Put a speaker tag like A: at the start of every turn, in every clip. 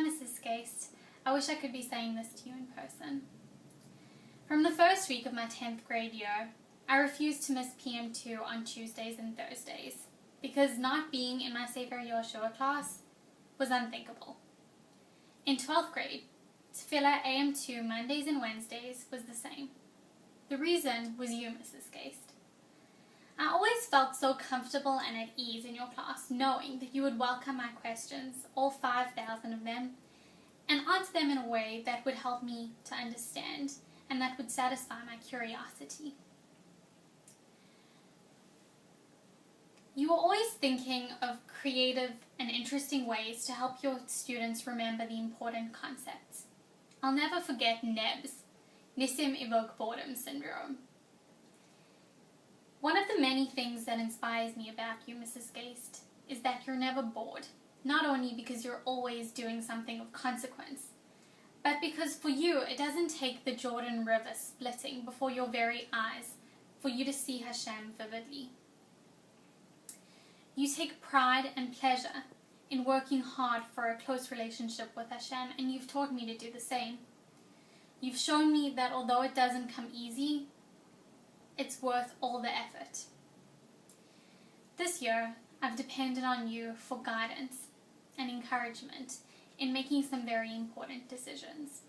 A: Mrs Skaist. I wish I could be saying this to you in person. From the first week of my 10th grade year, I refused to miss PM2 on Tuesdays and Thursdays, because not being in my Sefer Yoshua class was unthinkable. In 12th grade, Tefillah AM2 Mondays and Wednesdays was the same. The reason was you, Mrs Skaist. I always felt so comfortable and at ease in your class, knowing that you would welcome my questions, all 5,000 of them, and answer them in a way that would help me to understand and that would satisfy my curiosity. You were always thinking of creative and interesting ways to help your students remember the important concepts. I'll never forget NEBS, Nissim Evoke Boredom Syndrome. One of the many things that inspires me about you, Mrs Skaist, is that you're never bored, not only because you're always doing something of consequence, but because for you it doesn't take the Jordan River splitting before your very eyes for you to see Hashem vividly. You take pride and pleasure in working hard for a close relationship with Hashem, and you've taught me to do the same. You've shown me that although it doesn't come easy, it's worth all the effort. This year, I've depended on you for guidance and encouragement in making some very important decisions.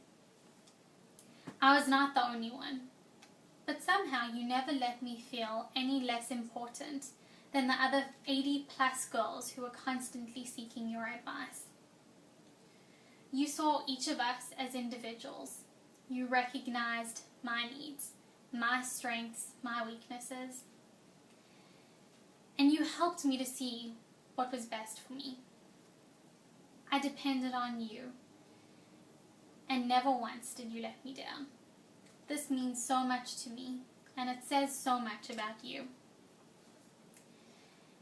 A: I was not the only one, but somehow you never let me feel any less important than the other 80+ girls who were constantly seeking your advice. You saw each of us as individuals. You recognized my needs, my strengths, my weaknesses, and you helped me to see what was best for me. I depended on you, and never once did you let me down. This means so much to me, and it says so much about you.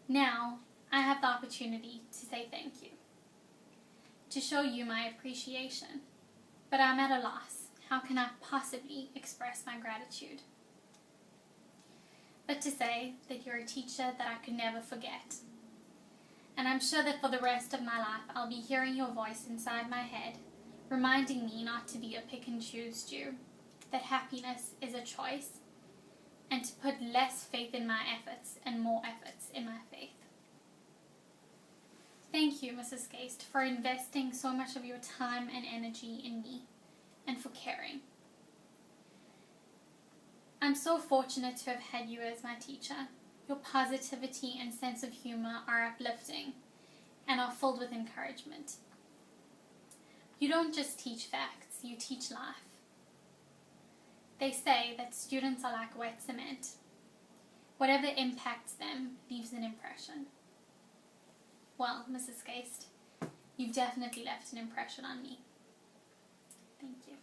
A: Now, I have the opportunity to say thank you, to show you my appreciation, but I'm at a loss. How can I possibly express my gratitude? But to say that you're a teacher that I could never forget. And I'm sure that for the rest of my life I'll be hearing your voice inside my head, reminding me not to be a pick and choose Jew, that happiness is a choice, and to put less faith in my efforts and more efforts in my faith. Thank you, Mrs Skaist, for investing so much of your time and energy in me, and for caring. I'm so fortunate to have had you as my teacher. Your positivity and sense of humor are uplifting and are filled with encouragement. You don't just teach facts, you teach life. They say that students are like wet cement. Whatever impacts them leaves an impression. Well, Mrs Skaist, you've definitely left an impression on me. Thank you.